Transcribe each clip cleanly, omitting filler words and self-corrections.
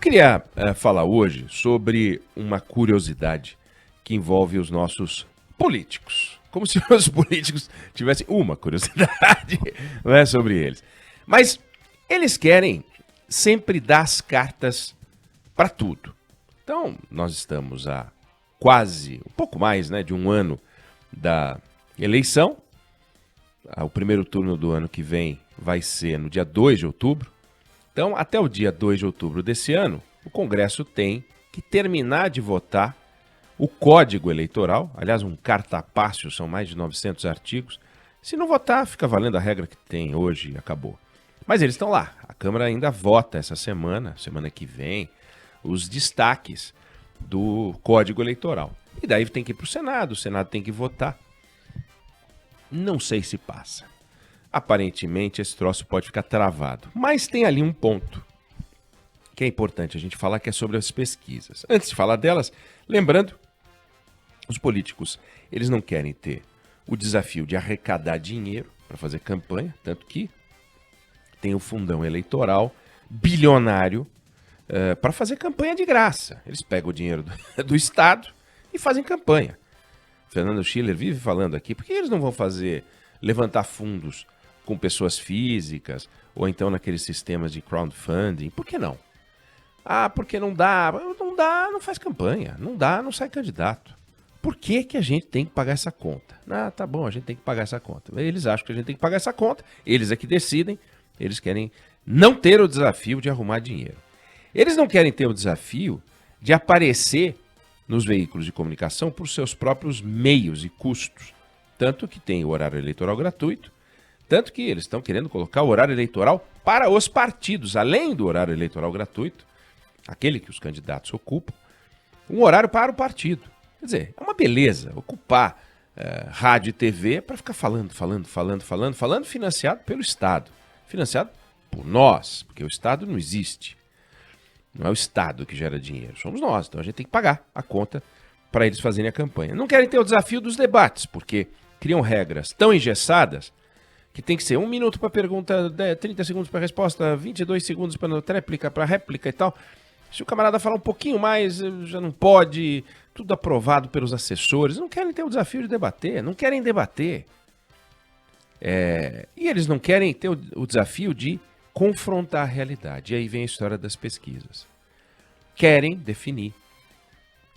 queria falar hoje sobre uma curiosidade que envolve os nossos políticos. Como se os políticos tivessem uma curiosidade, não é, sobre eles. Mas eles querem sempre dar as cartas para tudo. Então, nós estamos há quase, um pouco mais, né, de um ano da eleição. O primeiro turno do ano que vem vai ser no dia 2 de outubro. Então, até o dia 2 de outubro desse ano, o Congresso tem que terminar de votar o Código Eleitoral. Aliás, um cartapacio, são mais de 900 artigos. Se não votar, fica valendo a regra que tem hoje e acabou. Mas eles estão lá. A Câmara ainda vota essa semana que vem, os destaques do Código Eleitoral. E daí tem que ir para o Senado tem que votar. Não sei se passa. Aparentemente, esse troço pode ficar travado. Mas tem ali um ponto que é importante a gente falar, que é sobre as pesquisas. Antes de falar delas, lembrando, os políticos, eles não querem ter o desafio de arrecadar dinheiro para fazer campanha, tanto que tem o fundão eleitoral bilionário para fazer campanha de graça. Eles pegam o dinheiro do Estado e fazem campanha. Fernando Schiller vive falando aqui, por que eles não vão levantar fundos com pessoas físicas, ou então naqueles sistemas de crowdfunding? Por que não? Ah, porque não dá. Não dá, não faz campanha. Não dá, não sai candidato. Por que a gente tem que pagar essa conta? Ah, tá bom, a gente tem que pagar essa conta. Eles acham que a gente tem que pagar essa conta, eles é que decidem, eles querem não ter o desafio de arrumar dinheiro. Eles não querem ter o desafio de aparecer nos veículos de comunicação por seus próprios meios e custos. Tanto que tem o horário eleitoral gratuito, tanto que eles estão querendo colocar o horário eleitoral para os partidos, além do horário eleitoral gratuito, aquele que os candidatos ocupam, um horário para o partido. Quer dizer, é uma beleza ocupar rádio e TV para ficar falando, financiado pelo Estado. Financiado por nós, porque o Estado não existe. Não é o Estado que gera dinheiro, somos nós. Então a gente tem que pagar a conta para eles fazerem a campanha. Não querem ter o desafio dos debates, porque criam regras tão engessadas que tem que ser 1 minuto para pergunta, 30 segundos para resposta, 22 segundos para réplica e tal. Se o camarada falar um pouquinho mais, já não pode, tudo aprovado pelos assessores. Não querem ter o desafio de debater, não querem debater. E eles não querem ter o desafio de confrontar a realidade. E aí vem a história das pesquisas. Querem definir,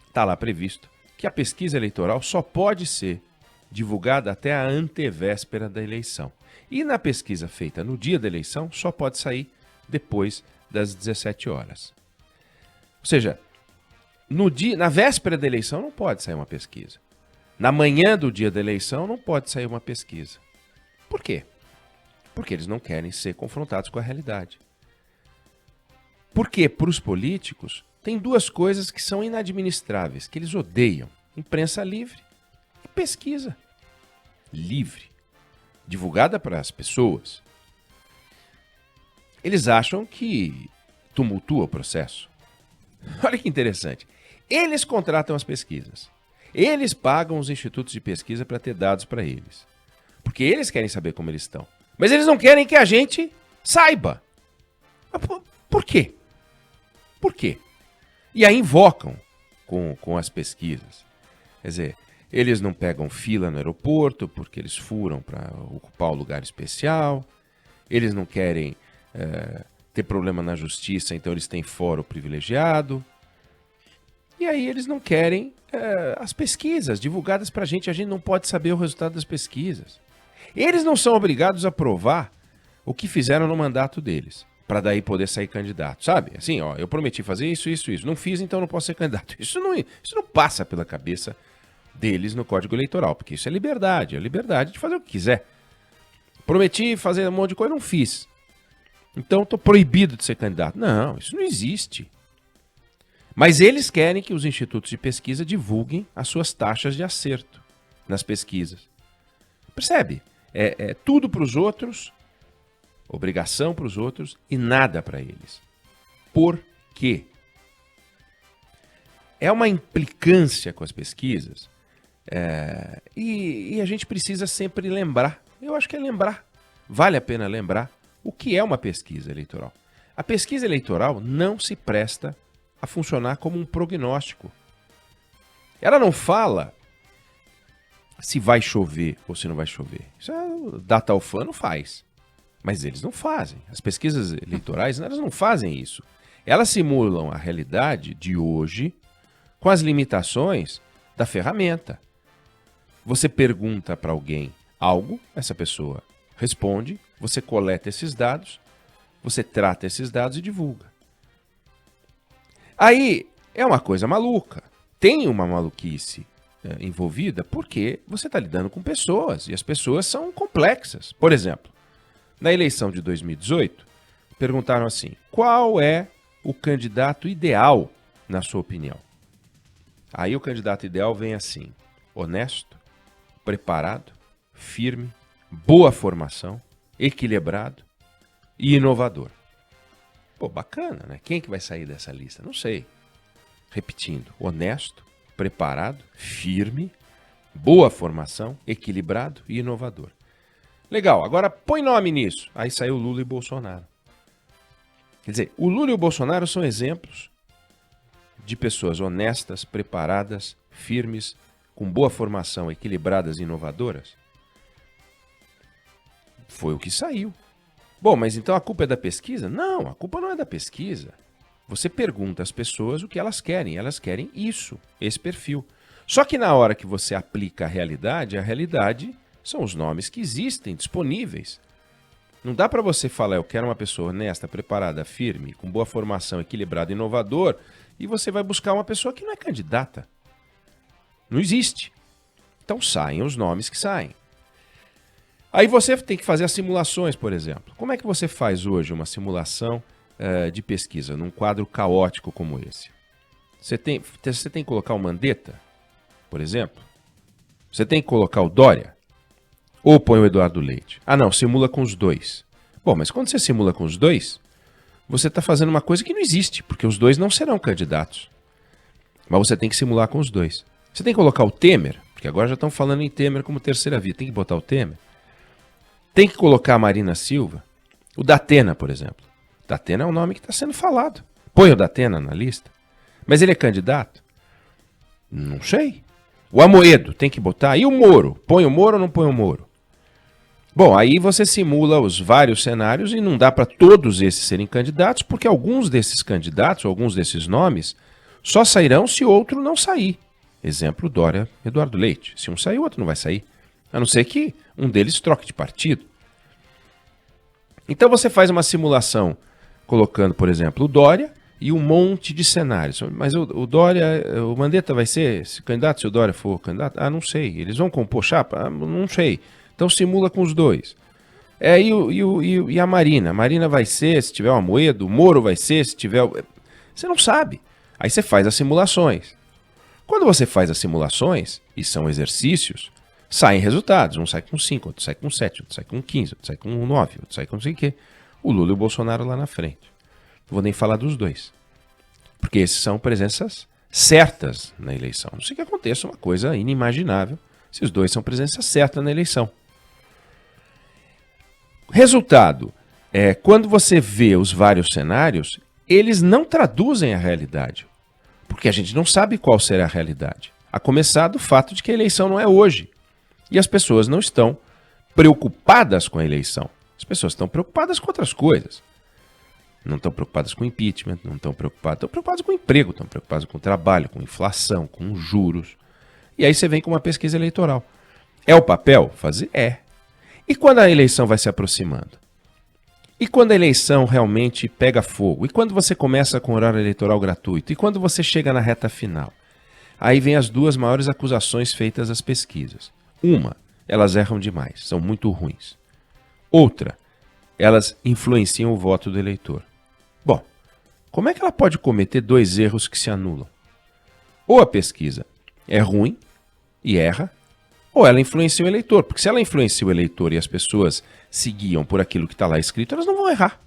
está lá previsto, que a pesquisa eleitoral só pode ser divulgada até a antevéspera da eleição. E na pesquisa feita no dia da eleição, só pode sair depois das 17 horas. Ou seja, na véspera da eleição não pode sair uma pesquisa. Na manhã do dia da eleição não pode sair uma pesquisa. Por quê? Porque eles não querem ser confrontados com a realidade. Porque para os políticos tem duas coisas que são inadministráveis, que eles odeiam: imprensa livre e pesquisa livre, divulgada para as pessoas. Eles acham que tumultua o processo. Olha que interessante. Eles contratam as pesquisas. Eles pagam os institutos de pesquisa para ter dados para eles. Porque eles querem saber como eles estão. Mas eles não querem que a gente saiba. Por quê? Por quê? E aí invocam com as pesquisas. Quer dizer, eles não pegam fila no aeroporto porque eles furam para ocupar o lugar especial. Eles não querem ter problema na justiça, então eles têm fórum privilegiado. E aí eles não querem as pesquisas divulgadas para a gente não pode saber o resultado das pesquisas. Eles não são obrigados a provar o que fizeram no mandato deles, para daí poder sair candidato, sabe? Assim, ó, eu prometi fazer isso. Não fiz, então não posso ser candidato. Isso não passa pela cabeça deles no Código Eleitoral, porque isso é liberdade de fazer o que quiser. Prometi fazer um monte de coisa, não fiz. Então estou proibido de ser candidato. Não, isso não existe. Mas eles querem que os institutos de pesquisa divulguem as suas taxas de acerto nas pesquisas. Percebe? É tudo para os outros, obrigação para os outros e nada para eles. Por quê? É uma implicância com as pesquisas e a gente precisa sempre lembrar. Eu acho que é lembrar. Vale a pena lembrar o que é uma pesquisa eleitoral. A pesquisa eleitoral não se presta a funcionar como um prognóstico. Ela não fala se vai chover ou se não vai chover. Isso a Datafolha não faz. Mas eles não fazem. As pesquisas eleitorais, elas não fazem isso. Elas simulam a realidade de hoje com as limitações da ferramenta. Você pergunta para alguém algo, essa pessoa responde, você coleta esses dados, você trata esses dados e divulga. Aí é uma coisa maluca. Tem uma maluquice envolvida porque você está lidando com pessoas e as pessoas são complexas. Por exemplo, na eleição de 2018, perguntaram assim: qual é o candidato ideal, na sua opinião? Aí o candidato ideal vem assim: honesto, preparado, firme, boa formação, equilibrado e inovador. Pô, bacana, né? Quem que vai sair dessa lista? Não sei. Repetindo: honesto, preparado, firme, boa formação, equilibrado e inovador. Legal, agora põe nome nisso. Aí saiu Lula e Bolsonaro. Quer dizer, o Lula e o Bolsonaro são exemplos de pessoas honestas, preparadas, firmes, com boa formação, equilibradas e inovadoras? Foi o que saiu. Bom, mas então a culpa é da pesquisa? Não, a culpa não é da pesquisa. Você pergunta às pessoas o que elas querem isso, esse perfil. Só que na hora que você aplica a realidade são os nomes que existem, disponíveis. Não dá para você falar: eu quero uma pessoa honesta, preparada, firme, com boa formação, equilibrada, inovador, e você vai buscar uma pessoa que não é candidata. Não existe. Então saem os nomes que saem. Aí você tem que fazer as simulações, por exemplo. Como é que você faz hoje uma simulação de pesquisa num quadro caótico como esse? Você tem que colocar o Mandetta, por exemplo? Você tem que colocar o Dória? Ou põe o Eduardo Leite? Ah, não, simula com os dois. Bom, mas quando você simula com os dois, você está fazendo uma coisa que não existe, porque os dois não serão candidatos. Mas você tem que simular com os dois. Você tem que colocar o Temer, porque agora já estão falando em Temer como terceira via. Tem que botar o Temer. Tem que colocar a Marina Silva. O Datena, por exemplo. Datena é um nome que está sendo falado. Põe o Datena na lista. Mas ele é candidato? Não sei. O Amoedo, tem que botar. E o Moro? Põe o Moro ou não põe o Moro? Bom, aí você simula os vários cenários e não dá para todos esses serem candidatos, porque alguns desses candidatos, alguns desses nomes, só sairão se outro não sair. Exemplo, Dória, Eduardo Leite. Se um sair, o outro não vai sair. A não ser que um deles troque de partido. Então você faz uma simulação colocando, por exemplo, o Dória e um monte de cenários. Mas o Dória, o Mandetta vai ser candidato se o Dória for candidato? Ah, não sei. Eles vão compor chapa? Ah, não sei. Então simula com os dois. E a Marina? A Marina vai ser se tiver o Amoedo, o Moro vai ser se tiver... Você não sabe. Aí você faz as simulações. Quando você faz as simulações, e são exercícios, saem resultados. Um sai com 5, outro sai com 7, outro sai com 15, outro sai com 9, outro sai com não sei o quê. O Lula e o Bolsonaro lá na frente. Não vou nem falar dos dois. Porque esses são presenças certas na eleição. Não sei que aconteça uma coisa inimaginável se os dois são presenças certas na eleição. Resultado, quando você vê os vários cenários, eles não traduzem a realidade. Porque a gente não sabe qual será a realidade. A começar do fato de que a eleição não é hoje. E as pessoas não estão preocupadas com a eleição. As pessoas estão preocupadas com outras coisas. Não estão preocupadas com impeachment, não estão preocupadas com emprego, estão preocupadas com trabalho, com inflação, com juros. E aí você vem com uma pesquisa eleitoral. É o papel? Fazer? É. E quando a eleição vai se aproximando? E quando a eleição realmente pega fogo? E quando você começa com horário eleitoral gratuito? E quando você chega na reta final? Aí vem as duas maiores acusações feitas às pesquisas. Uma, elas erram demais, são muito ruins. Outra, elas influenciam o voto do eleitor. Bom, como é que ela pode cometer dois erros que se anulam? Ou a pesquisa é ruim e erra, ou ela influencia o eleitor. Porque se ela influencia o eleitor e as pessoas se guiam por aquilo que está lá escrito, elas não vão errar.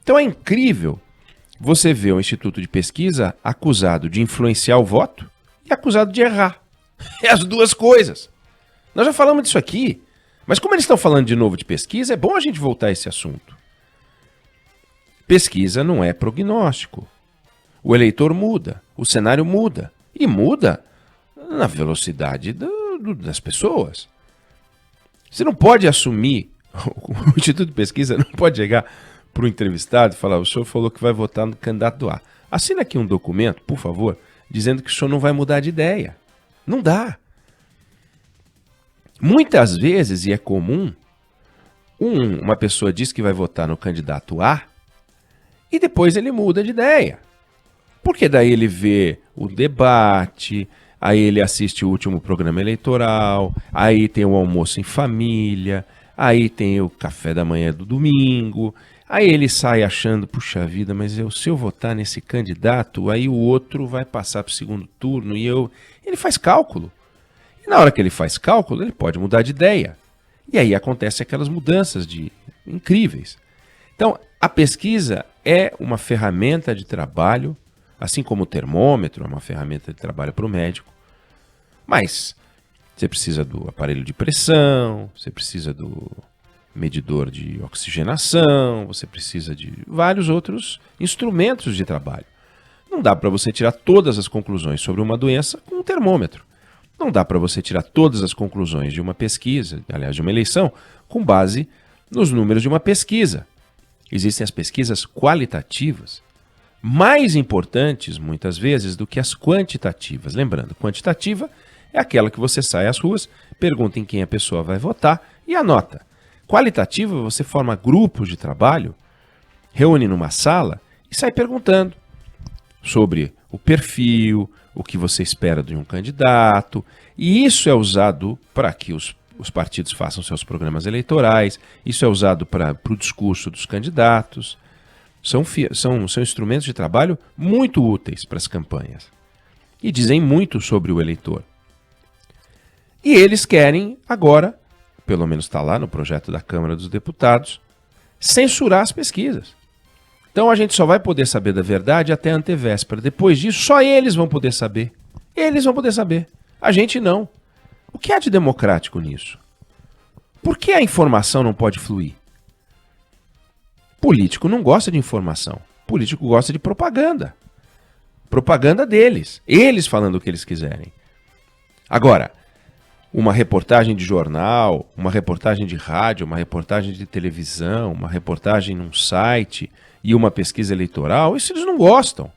Então é incrível você ver o Instituto de Pesquisa acusado de influenciar o voto e acusado de errar. É as duas coisas. Nós já falamos disso aqui, mas como eles estão falando de novo de pesquisa, é bom a gente voltar a esse assunto. Pesquisa não é prognóstico. O eleitor muda, o cenário muda. E muda na velocidade das pessoas. Você não pode assumir, o Instituto de Pesquisa não pode chegar para o entrevistado e falar: o senhor falou que vai votar no candidato A. Assina aqui um documento, por favor, dizendo que o senhor não vai mudar de ideia. Não dá. Muitas vezes, e é comum, uma pessoa diz que vai votar no candidato A e depois ele muda de ideia. Porque daí ele vê o debate, aí ele assiste o último programa eleitoral, aí tem o almoço em família, aí tem o café da manhã do domingo, aí ele sai achando: puxa vida, mas se eu votar nesse candidato, aí o outro vai passar para o segundo turno e eu... Ele faz cálculo. E na hora que ele faz cálculo, ele pode mudar de ideia. E aí acontecem aquelas mudanças incríveis. Então, a pesquisa é uma ferramenta de trabalho, assim como o termômetro é uma ferramenta de trabalho para o médico. Mas você precisa do aparelho de pressão, você precisa do medidor de oxigenação, você precisa de vários outros instrumentos de trabalho. Não dá para você tirar todas as conclusões sobre uma doença com um termômetro. Não dá para você tirar todas as conclusões de uma pesquisa, aliás, de uma eleição, com base nos números de uma pesquisa. Existem as pesquisas qualitativas, mais importantes, muitas vezes, do que as quantitativas. Lembrando, quantitativa é aquela que você sai às ruas, pergunta em quem a pessoa vai votar e anota. Qualitativa, você forma grupos de trabalho, reúne numa sala e sai perguntando sobre o perfil, o que você espera de um candidato, e isso é usado para que os partidos façam seus programas eleitorais, isso é usado para o discurso dos candidatos. São instrumentos de trabalho muito úteis para as campanhas e dizem muito sobre o eleitor. E eles querem agora, pelo menos está lá no projeto da Câmara dos Deputados, censurar as pesquisas. Então a gente só vai poder saber da verdade até a antevéspera. Depois disso, só eles vão poder saber. Eles vão poder saber. A gente não. O que há de democrático nisso? Por que a informação não pode fluir? Político não gosta de informação. Político gosta de propaganda. Propaganda deles. Eles falando o que eles quiserem. Agora, uma reportagem de jornal, uma reportagem de rádio, uma reportagem de televisão, uma reportagem num site e uma pesquisa eleitoral, isso eles não gostam.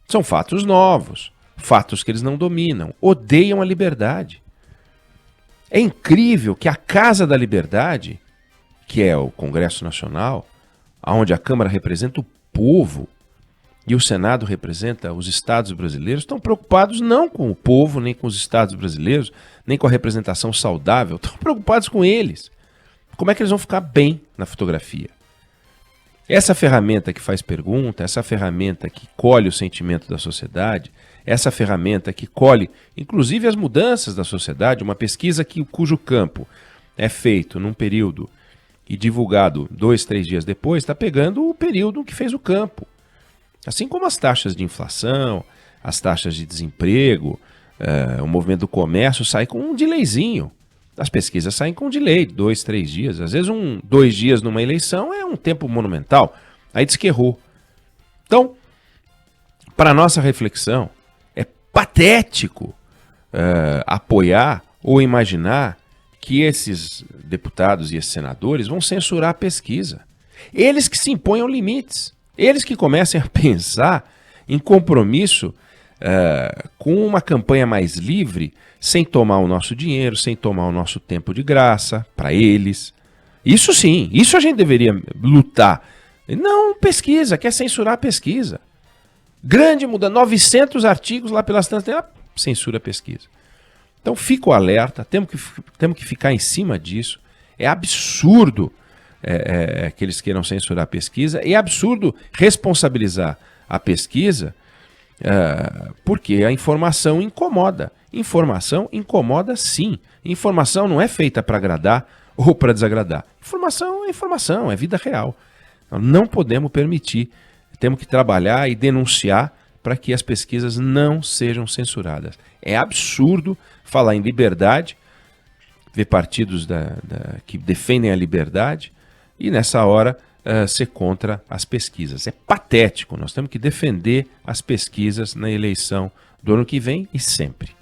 São fatos novos, fatos que eles não dominam, odeiam a liberdade. É incrível que a Casa da Liberdade, que é o Congresso Nacional, onde a Câmara representa o povo e o Senado representa os estados brasileiros, estão preocupados não com o povo, nem com os estados brasileiros, nem com a representação saudável, estão preocupados com eles. Como é que eles vão ficar bem na fotografia? Essa ferramenta que faz pergunta, essa ferramenta que colhe o sentimento da sociedade, essa ferramenta que colhe, inclusive, as mudanças da sociedade, uma pesquisa cujo campo é feito num período e divulgado 2, 3 dias depois, está pegando o período que fez o campo. Assim como as taxas de inflação, as taxas de desemprego, o movimento do comércio sai com um delayzinho. As pesquisas saem com um delay, 2, 3 dias. Às vezes 2 dias numa eleição é um tempo monumental. Aí diz que errou. Então, para a nossa reflexão, é patético apoiar ou imaginar que esses deputados e esses senadores vão censurar a pesquisa. Eles que se imponham limites. Eles que comecem a pensar em compromisso com uma campanha mais livre, sem tomar o nosso dinheiro, sem tomar o nosso tempo de graça para eles. Isso sim, isso a gente deveria lutar. Não pesquisa, quer censurar a pesquisa. Grande mudança, 900 artigos lá pelas tantas, censura a pesquisa. Então fica o alerta, temos que ficar em cima disso. É absurdo que eles queiram censurar a pesquisa, é absurdo responsabilizar a pesquisa, porque a informação incomoda. Informação incomoda sim. Informação não é feita para agradar ou para desagradar. Informação é informação, é vida real. Então, não podemos permitir, temos que trabalhar e denunciar para que as pesquisas não sejam censuradas. É absurdo falar em liberdade, ver partidos que defendem a liberdade e nessa hora ser contra as pesquisas. É patético, nós temos que defender as pesquisas na eleição do ano que vem e sempre.